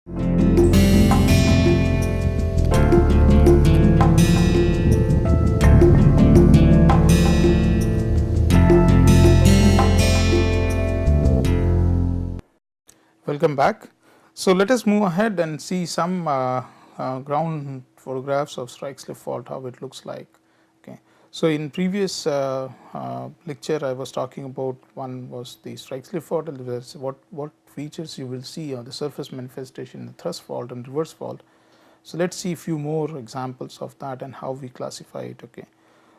Welcome back. So, let us move ahead and see some ground photographs of strike slip fault, how it looks like. Okay. So, in previous lecture I was talking about, one was the strike slip fault, and what features you will see on the surface manifestation, the thrust fault and reverse fault. So, let us see a few more examples of that and how we classify it. Okay.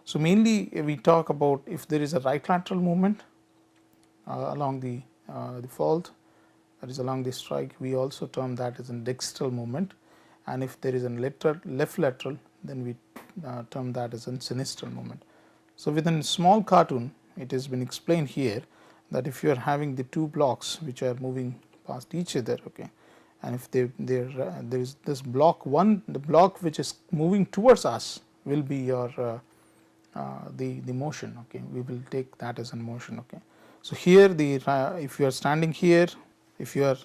So, mainly we talk about if there is a right lateral movement along the fault, that is along the strike, we also term that as a dextral movement, and if there is a left lateral, then we term that as a sinistral movement. So, within a small cartoon it has been explained here that if you are having the two blocks which are moving past each other, okay, and if there is this block 1, the block which is moving towards us will be your the motion, okay, we will take that as a motion. Okay. So, here the if you are standing here, if you are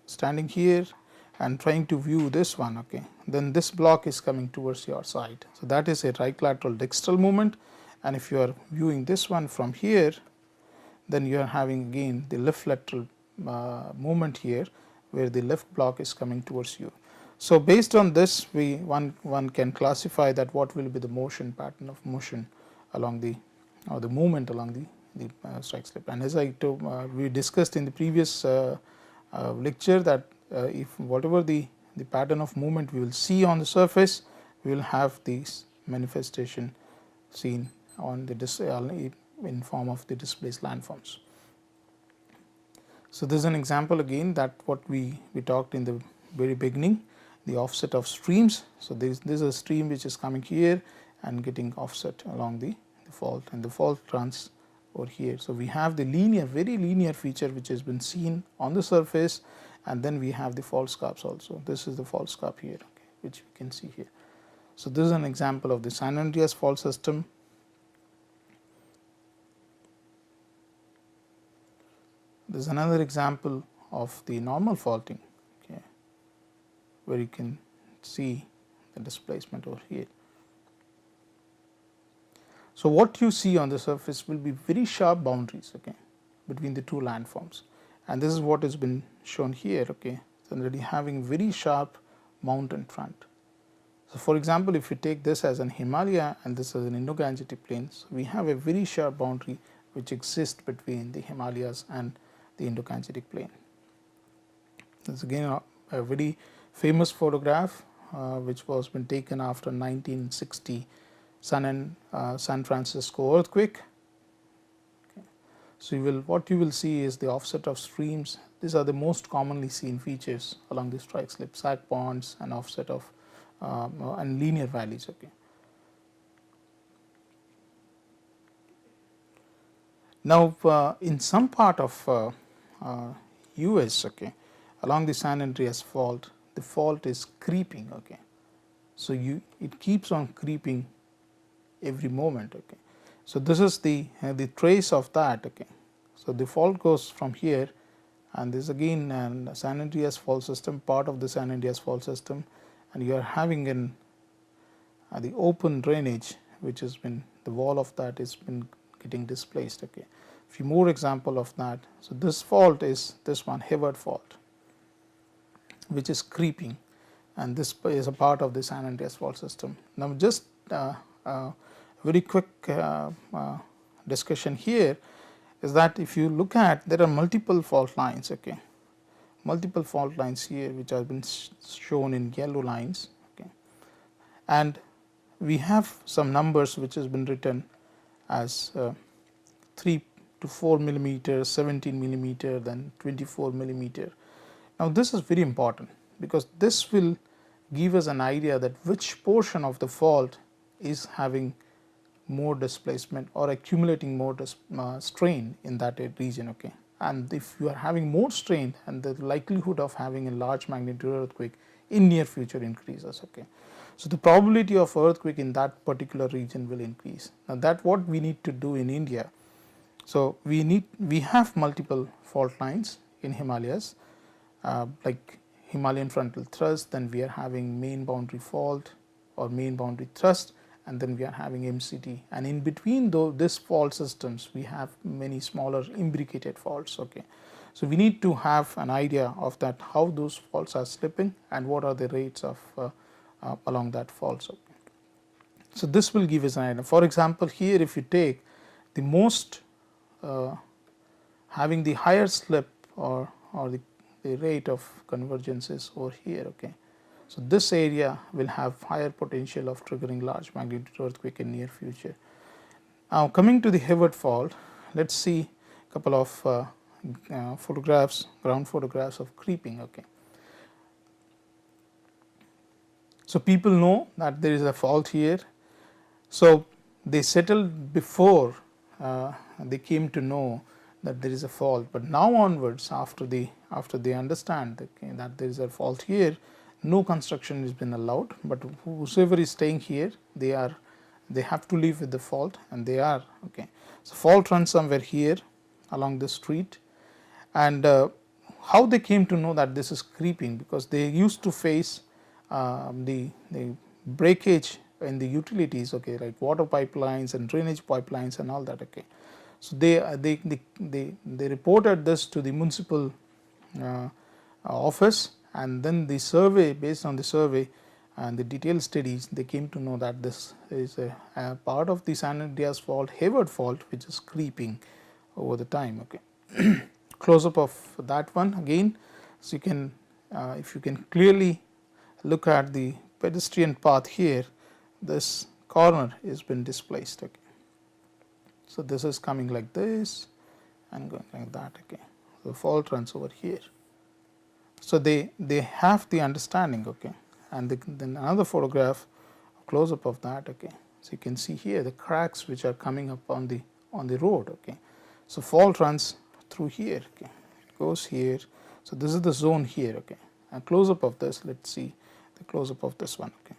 standing here and trying to view this one, okay, then this block is coming towards your side. So, that is a right lateral dextral movement, and if you are viewing this one from here, then you are having again the left lateral movement here, where the left block is coming towards you. So, based on this, one can classify that what will be the motion pattern of motion along the, or the movement along the strike slip. And as I told, we discussed in the previous lecture that if whatever the pattern of movement we will see on the surface, we will have these manifestation seen on the in form of the displaced landforms. So, this is an example again that what we talked in the very beginning, the offset of streams. So, this is a stream which is coming here and getting offset along the fault, and the fault runs over here. So, we have the linear, very linear feature which has been seen on the surface, and then we have the fault scarps also. This is the fault scarp here, okay, which we can see here. So, this is an example of the Sanandreas fault system. This is another example of the normal faulting, okay, where you can see the displacement over here. So, what you see on the surface will be very sharp boundaries, okay, between the two landforms, and this is what has been shown here. Okay. So, already having very sharp mountain front. So, for example, if you take this as an Himalaya and this as an Indo-Gangetic plain, so we have a very sharp boundary which exists between the Himalayas and the Indo-Gangetic plain. This is again a very famous photograph which was been taken after 1960 San Francisco earthquake. Okay. So, what you will see is the offset of streams. These are the most commonly seen features along the strike slip, sag ponds and offset of and linear valleys. Okay. Now, in some part of US, okay, along the Sanandreas fault, the fault is creeping. Okay. So, it keeps on creeping every moment. Okay. So, this is the trace of that. Okay. So, the fault goes from here, and this again an Sanandreas fault system, part of the Sanandreas fault system, and you are having an the open drainage which has been, the wall of that has been getting displaced. Okay. A few more example of that. So, this fault is this one, Heyward fault, which is creeping, and this is a part of the Sanandreas fault system. Now, just very quick discussion here is that if you look at, there are multiple fault lines, okay, multiple fault lines here which have been shown in yellow lines, okay, and we have some numbers which has been written as 3 to 4 millimeter, 17 millimeter, then 24 millimeter. Now, this is very important because this will give us an idea that which portion of the fault is having more displacement or accumulating more strain in that region. Okay. And if you are having more strain, and the likelihood of having a large magnitude earthquake in near future increases. Okay. So, the probability of earthquake in that particular region will increase. Now, that what we need to do in India. So, we have multiple fault lines in Himalayas like Himalayan frontal thrust, then we are having main boundary fault or main boundary thrust, and then we are having MCT, and in between this fault systems we have many smaller imbricated faults. Okay. So, we need to have an idea of that, how those faults are slipping and what are the rates of along that fault. Okay. So, this will give us an idea. For example, here if you take the most having the higher slip or the rate of convergence is over here. Okay. So, this area will have higher potential of triggering large magnitude earthquake in near future. Now, coming to the Heyward fault, let us see a couple of photographs, ground photographs of creeping. Okay. So, people know that there is a fault here. So, they settled before they came to know that there is a fault, but now onwards after they understand that, okay, that there is a fault here, no construction has been allowed, but whosoever is staying here, they have to live with the fault, and they are okay. So, fault runs somewhere here along the street, and how they came to know that this is creeping, because they used to face the breakage in the utilities, okay, like water pipelines and drainage pipelines and all that. Okay. So, they reported this to the municipal office, and then the survey, based on the survey and the detailed studies, they came to know that this is a part of the Sanandreas fault, Heyward fault, which is creeping over the time. Okay. Close up of that one again. So, you can if you can clearly look at the pedestrian path here, this corner has been displaced. Okay. So, this is coming like this and going like that. Okay. So, fault runs over here. So, they have the understanding. Okay. And then another photograph, close up of that. Okay. So, you can see here the cracks which are coming up on the road. Okay. So, fault runs through here. Okay. It goes here. So, this is the zone here. Okay. And close up of this, let us see the close up of this one. Okay.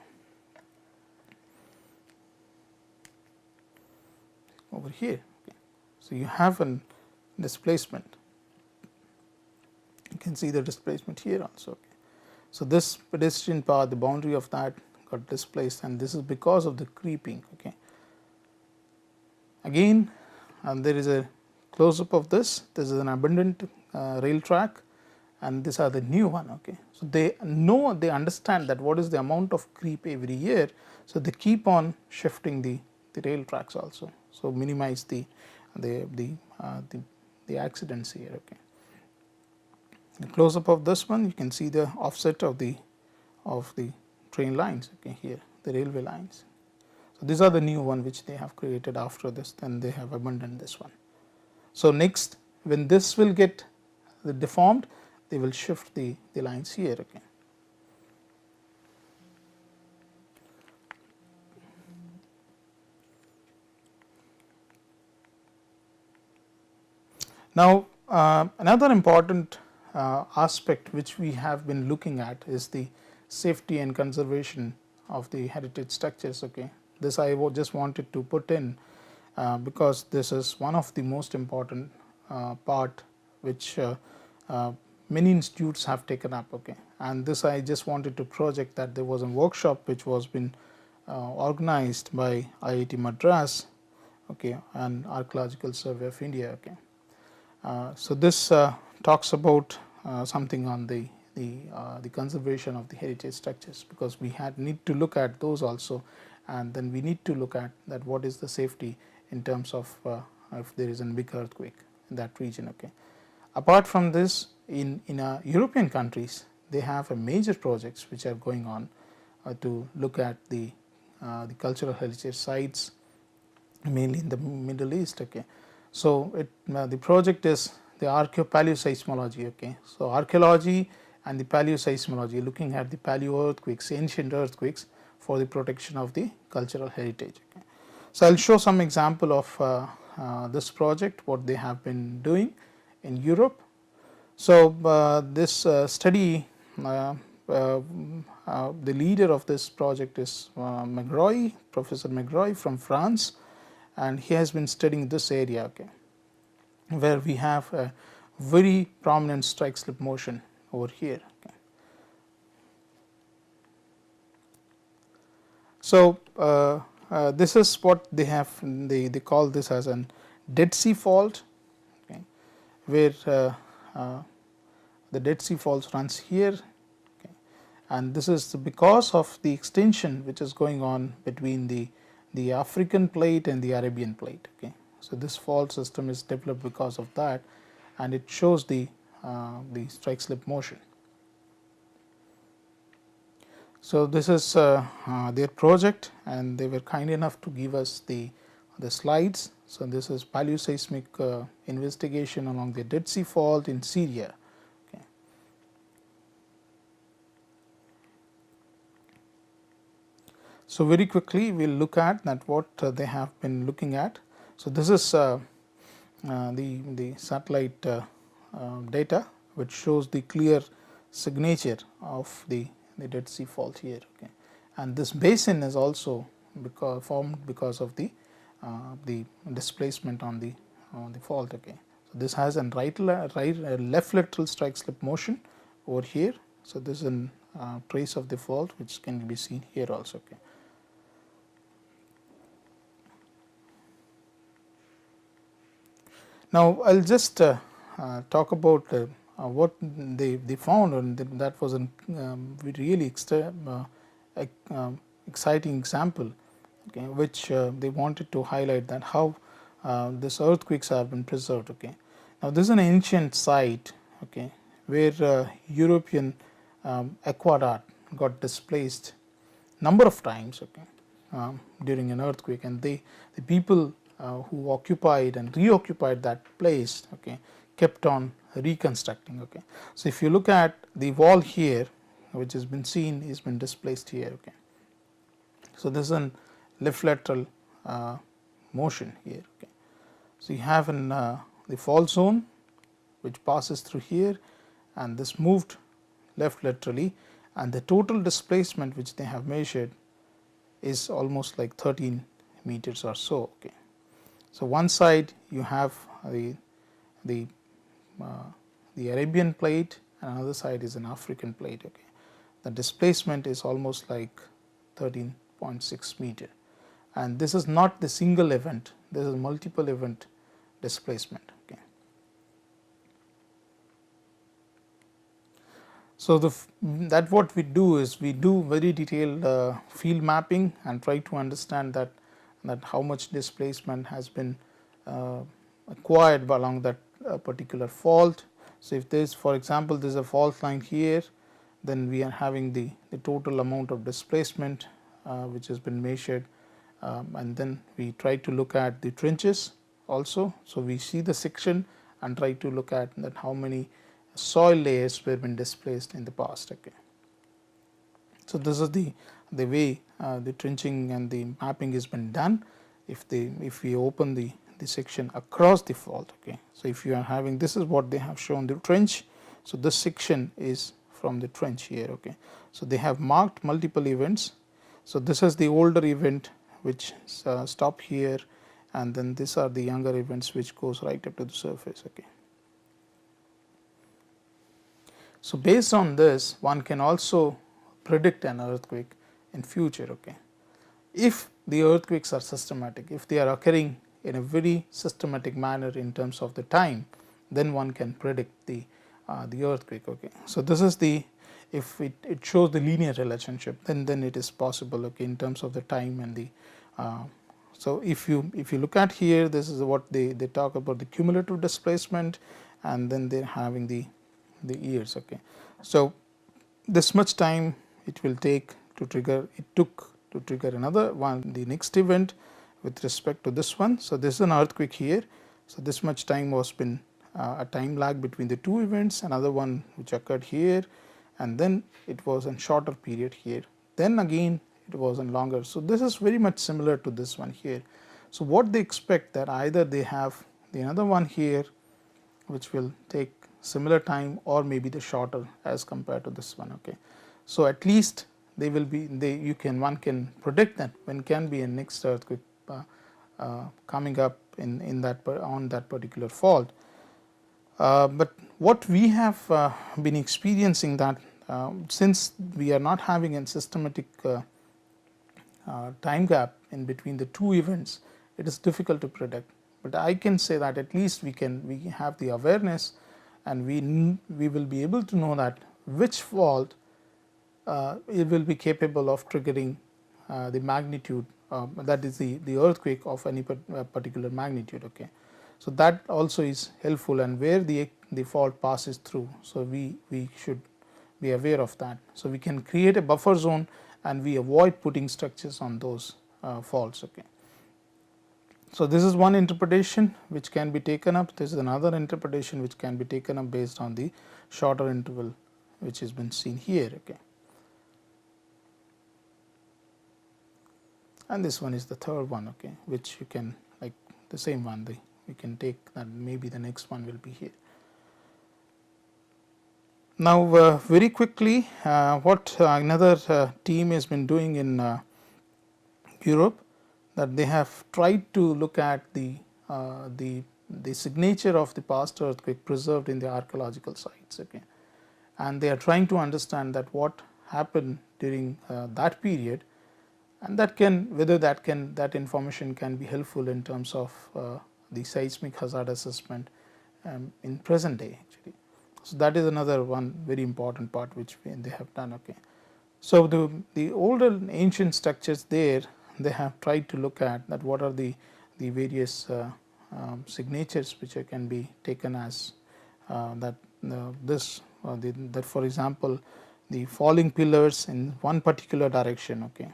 Over here. Okay. So, you have a displacement. You can see the displacement here also. Okay. So, this pedestrian path, the boundary of that got displaced, and this is because of the creeping. Okay. Again, there is a close up of this. This is an abundant rail track, and these are the new one. Okay. So, they know, they understand that what is the amount of creep every year. So, they keep on shifting the rail tracks also. So, minimize the accidents here. Okay. The close up of this one, you can see the offset of the train lines. Okay, here the railway lines. So, these are the new one which they have created after this, then they have abandoned this one. So, next when this will get deformed, they will shift the lines here. Okay. Now, another important aspect which we have been looking at is the safety and conservation of the heritage structures. Okay. This I just wanted to put in because this is one of the most important part which many institutes have taken up. Okay. And this I just wanted to project that there was a workshop which was been organized by IIT Madras, okay, and Archaeological Survey of India. Okay. So, this talks about something on the conservation of the heritage structures, because we need to look at those also, and then we need to look at that what is the safety in terms of if there is a big earthquake in that region. Okay. Apart from this, in European countries, they have a major projects which are going on to look at the cultural heritage sites, mainly in the Middle East. Okay. So, the project is the archaeopaleoseismology. Okay. So, archaeology and the paleoseismology, looking at the paleo earthquakes, ancient earthquakes, for the protection of the cultural heritage. Okay. So, I will show some example of this project, what they have been doing in Europe. So, this study, the leader of this project is McGroy, Professor McGroy from France, and he has been studying this area, okay, where we have a very prominent strike slip motion over here. Okay. So, this is what they have, they call this as an Dead Sea fault, okay, where the Dead Sea fault runs here, okay, and this is because of the extension which is going on between the African plate and the Arabian plate. Okay. So, this fault system is developed because of that, and it shows the strike slip motion. So, this is their project, and they were kind enough to give us the slides. So, this is paleoseismic investigation along the Dead Sea fault in Syria. Okay. So, very quickly we will look at that what they have been looking at. So, this is the satellite data which shows the clear signature of the Dead Sea fault here, okay. And this basin is also formed because of the displacement on the fault, okay. So, this has a left lateral strike slip motion over here. So, this is a trace of the fault which can be seen here also, okay. Now, I will just talk about what they found, and that was a really exciting example, okay, which they wanted to highlight that how these earthquakes have been preserved. Okay. Now, this is an ancient site, okay, where European aqueduct got displaced number of times, okay, during an earthquake, and the people who occupied and reoccupied that place, okay, kept on reconstructing. Okay. So, if you look at the wall here which has been seen is been displaced here. Okay. So, this is an left lateral motion here. Okay. So, you have in the fault zone which passes through here, and this moved left laterally, and the total displacement which they have measured is almost like 13 meters or so. Okay. So, one side you have the Arabian plate, and another side is an African plate. Okay. The displacement is almost like 13.6 meter, and this is not the single event, this is multiple event displacement. Okay. So, that what we do is we do very detailed field mapping and try to understand that how much displacement has been acquired along that particular fault. So, if there is, for example, there is a fault line here, then we are having the total amount of displacement which has been measured, and then we try to look at the trenches also. So, we see the section and try to look at that how many soil layers were been displaced in the past. Okay. So, this is the way the trenching and the mapping has been done. If we open the section across the fault. Okay. So, if you are having, this is what they have shown the trench. So, this section is from the trench here. Okay. So, they have marked multiple events. So, this is the older event which stop here, and then these are the younger events which goes right up to the surface. Okay. So, based on this, one can also predict an earthquake in future. Okay. If the earthquakes are systematic, if they are occurring in a very systematic manner in terms of the time, then one can predict the earthquake. Okay. So, this is the, if it shows the linear relationship, then it is possible, okay, in terms of the time and the so if you look at here, this is what they talk about the cumulative displacement, and then they are having the years. Okay. So, this much time it will take to trigger, it took to trigger another one, the next event with respect to this one. So, this is an earthquake here. So, this much time was been a time lag between the two events, another one which occurred here, and then it was a shorter period here, then again it was a longer. So, this is very much similar to this one here. So, what they expect that either they have the another one here which will take similar time, or maybe the shorter as compared to this one. Okay. So, at least they will be, one can predict that when can be a next earthquake coming up in that on that particular fault. But what we have been experiencing that since we are not having a systematic time gap in between the two events, it is difficult to predict. But I can say that at least we have the awareness, and we will be able to know that which fault it will be capable of triggering the magnitude, that is the earthquake of any particular magnitude. Okay. So that also is helpful, and where the fault passes through. So we should be aware of that. So we can create a buffer zone, and we avoid putting structures on those faults. Okay. So this is one interpretation which can be taken up. This is another interpretation which can be taken up based on the shorter interval which has been seen here. Okay. And this one is the third one, okay, which you can, like the same one, you can take that, maybe the next one will be here. Now very quickly, what another team has been doing in Europe, that they have tried to look at the signature of the past earthquake preserved in the archaeological sites. Okay. And they are trying to understand that what happened during that period, and that can, whether that information can be helpful in terms of the seismic hazard assessment in present day actually. So that is another one very important part which they have done. Okay. So the older ancient structures there, they have tried to look at that what are the various signatures which can be taken as that for example the falling pillars in one particular direction. Okay.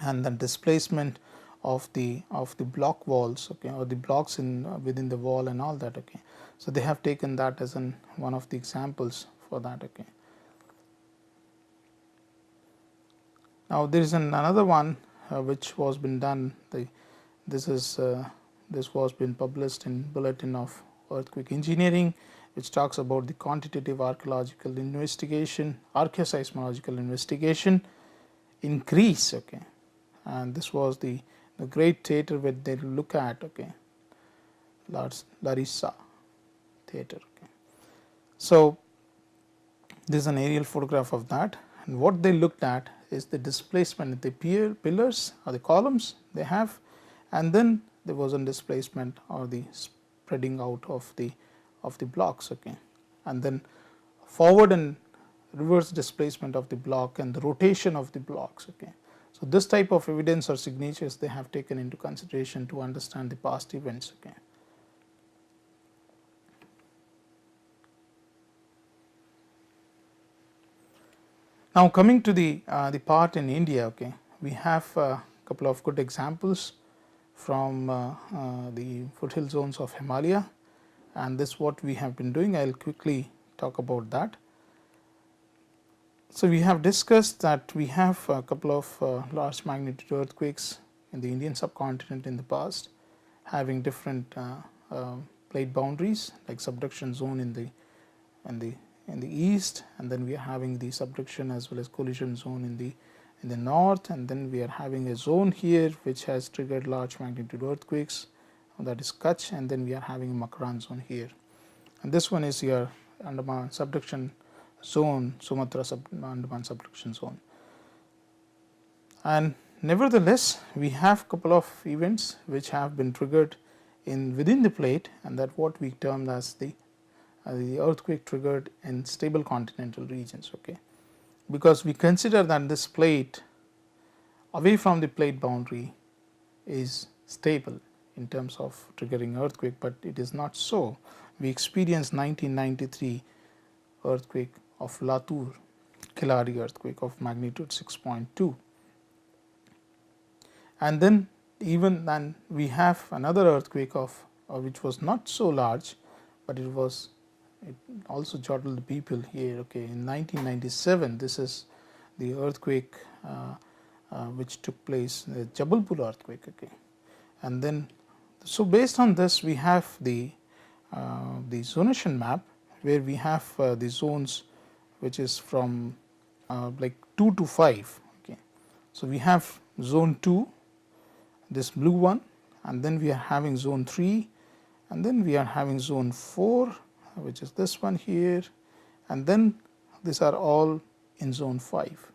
And the displacement of the block walls, okay, or the blocks within the wall and all that. Okay. So they have taken that as one of the examples for that. Okay. Now there is another one which was been done. This was been published in Bulletin of Earthquake Engineering, which talks about the quantitative archaeological investigation, archaeoseismological investigation in Greece. Okay. And this was the great theater where they look at, okay, Larissa theater. Okay. So this is an aerial photograph of that, and what they looked at is the displacement, the pillars or the columns they have, and then there was a displacement or the spreading out of the blocks. Okay. And then forward and reverse displacement of the block and the rotation of the blocks. Okay. So this type of evidence or signatures they have taken into consideration to understand the past events. Okay. Now coming to the part in India, okay, we have a couple of good examples from the foothill zones of Himalaya, and this is what we have been doing. I will quickly talk about that. So we have discussed that we have a couple of large magnitude earthquakes in the Indian subcontinent in the past, having different plate boundaries, like subduction zone in the east, and then we are having the subduction as well as collision zone in the north, and then we are having a zone here which has triggered large magnitude earthquakes, that is Kutch, and then we are having a Makran zone here, and this one is your Andaman subduction zone, Sumatra Andaman subduction zone. And nevertheless, we have a couple of events which have been triggered within the plate, and that what we termed as the earthquake triggered in stable continental regions. Okay, because we consider that this plate away from the plate boundary is stable in terms of triggering earthquake, but it is not so. We experienced 1993 earthquake of Latur, Khiladi earthquake of magnitude 6.2, and then even then we have another earthquake of which was not so large, but it also jottled the people here. Okay, in 1997, this is the earthquake which took place, the Jabalpur earthquake. Okay, and then so based on this we have the zonation map, where we have the zones which is from like 2 to 5. Okay, so we have zone 2, this blue one, and then we are having zone 3, and then we are having zone 4, which is this one here, and then these are all in zone 5.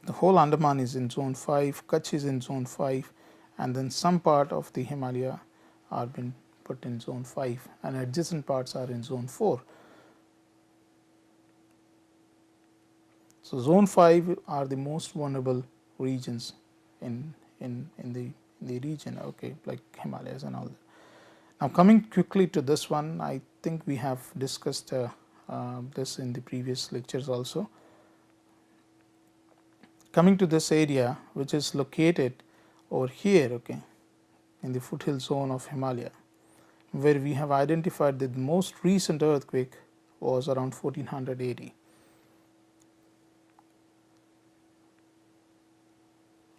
the whole Andaman is in zone 5, Kutch is in zone 5, and then some part of the Himalaya are been put in zone 5 and adjacent parts are in zone 4. So, zone 5 are the most vulnerable regions in the region, okay, like Himalayas and all that. Now, coming quickly to this one, I think we have discussed this in the previous lectures also. Coming to this area which is located over here, okay, in the foothill zone of Himalaya, where we have identified that the most recent earthquake was around 1400 AD.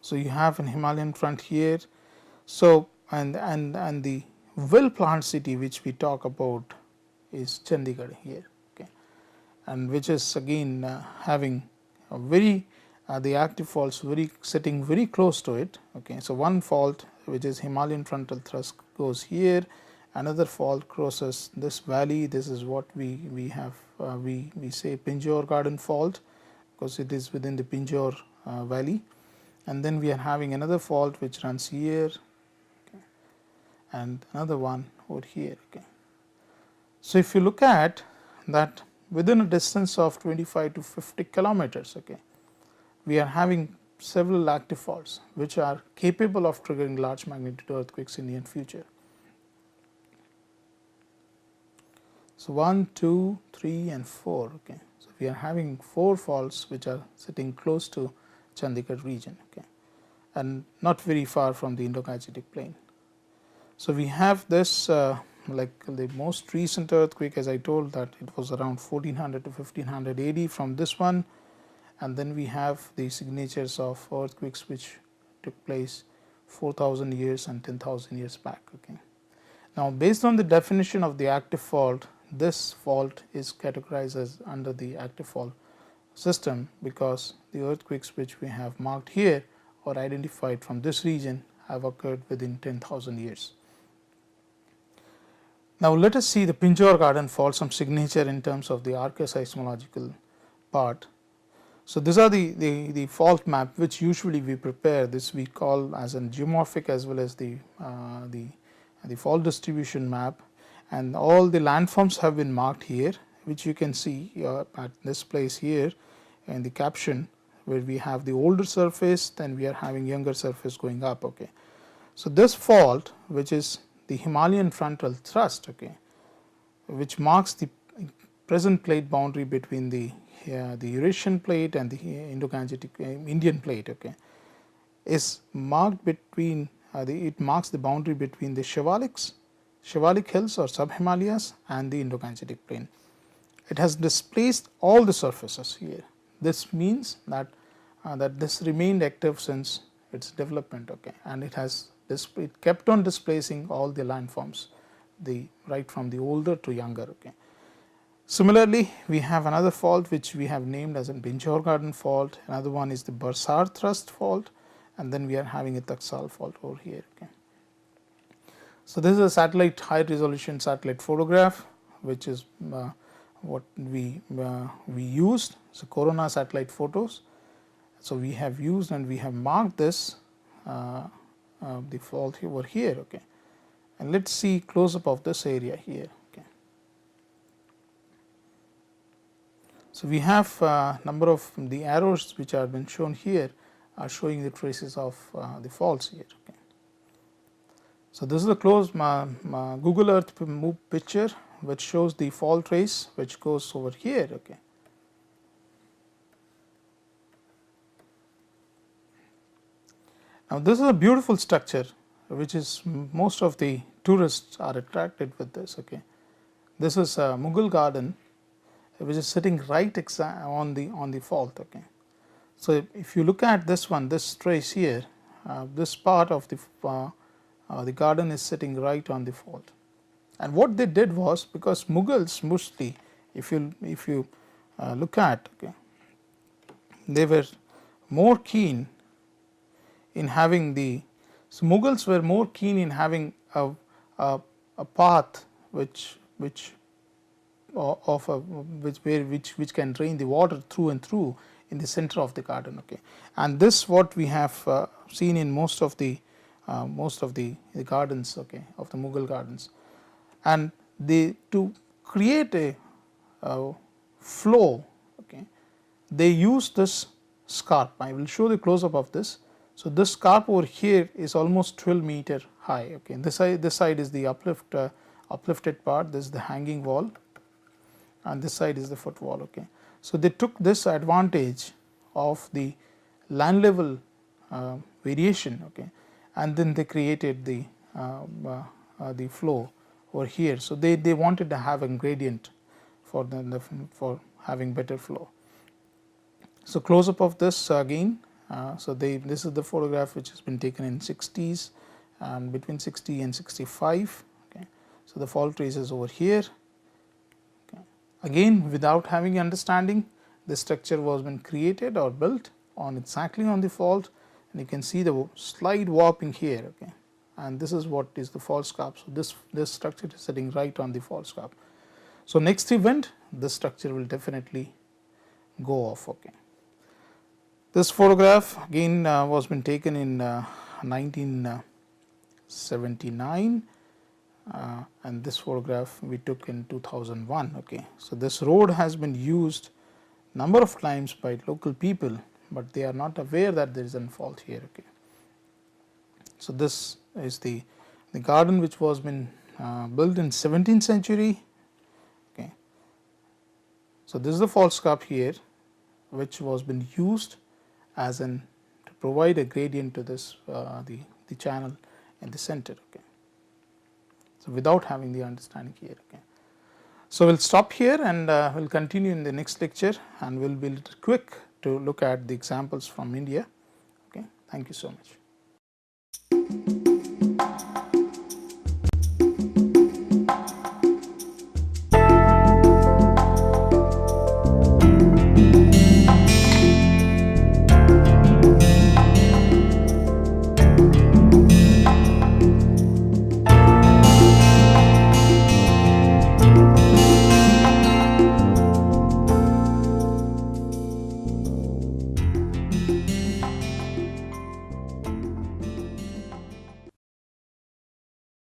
So, you have an Himalayan front here. So, and the well planned city which we talk about is Chandigarh here, okay, and which is again having a very the active faults sitting very close to it, okay. So, one fault which is Himalayan frontal thrust goes here, another fault crosses this valley. This is what we have we say Mughal Garden fault, because it is within the Mughal valley, and then we are having another fault which runs here, okay, and another one over here, okay. So, if you look at that within a distance of 25 to 50 kilometers, okay, we are having several active faults which are capable of triggering large magnitude earthquakes in the near future. So, 1, 2, 3 and 4, okay. So, we are having 4 faults which are sitting close to Chandigarh region, okay, and not very far from the Indo-Gangetic plain. So, we have this like the most recent earthquake, as I told, that it was around 1400 to 1500 AD from this one, and then we have the signatures of earthquakes which took place 4000 years and 10,000 years back, okay. Now, based on the definition of the active fault, this fault is categorized as under the active fault system, because the earthquakes which we have marked here or identified from this region have occurred within 10,000 years. Now, let us see the Mughal Garden fault, some signature in terms of the archaeoseismological part. So, these are the fault map which usually we prepare. This we call as a geomorphic as well as the fault distribution map, and all the landforms have been marked here, which you can see at this place here in the caption, where we have the older surface, then we are having younger surface going up, okay. So, this fault which is the Himalayan frontal thrust, okay, which marks the present plate boundary between the Eurasian plate and the Indo-Gangetic Indian plate, okay, is marked between it marks the boundary between the Shivalik hills or sub-Himalayas and the Indo-Gangetic plain. It has displaced all the surfaces here. This means that that this remained active since its development, okay, and it kept on displacing all the landforms, right from the older to younger, okay. Similarly, we have another fault which we have named as a Mughal Garden fault. Another one is the Barsar thrust fault, and then we are having a Taksal fault over here, okay. So, this is a satellite high resolution satellite photograph, which is what we used. So, Corona satellite photos. So, we have used and we have marked this the fault over here, okay, and let us see close up of this area here, okay. So, we have number of the arrows which are been shown here are showing the traces of the faults here, okay. So, this is a close Google Earth move picture which shows the fault trace which goes over here, okay. Now, this is a beautiful structure which is most of the tourists are attracted with this, okay. This is a Mughal Garden which is sitting right on the fault, okay. So, if you look at this one, this trace here, this part of the garden is sitting right on the fault, and what they did was, because Mughals mostly, if you look at, okay, they were more keen in having Mughals were more keen in having a path which can drain the water through and through, center of the garden. Okay, and this what we have seen in most of the gardens, okay, of the Mughal gardens, and they to create a flow, okay, they use this scarp. I will show the close up of this. So, this scarp over here is almost 12-meter high. Okay, this side is the uplifted part, this is the hanging wall, and this side is the foot wall. Okay, so they took this advantage of the land level variation, okay, and then they created the flow over here. So they wanted to have a gradient for for having better flow. So close up of this again. So this is the photograph which has been taken in 60s and between 60 and 65. Okay. So the fault traces over here. Okay. Again, without having understanding, the structure was been created or built on exactly on the fault, and you can see the slight warping here. Okay, and this is what is the fault scarp. So this structure is sitting right on the fault scarp. So next event, this structure will definitely go off. Okay. This photograph again was been taken in 1979, and this photograph we took in 2001. Okay, so this road has been used number of times by local people, but they are not aware that there is a fault here. Okay, so this is the garden which was been built in 17th century. Okay, so this is the fault scarp here, which was been used as to provide a gradient to this the channel in the center. Okay, so without having the understanding here. Okay, so we'll stop here and we'll continue in the next lecture, and we'll be quick to look at the examples from India. Okay, thank you so much.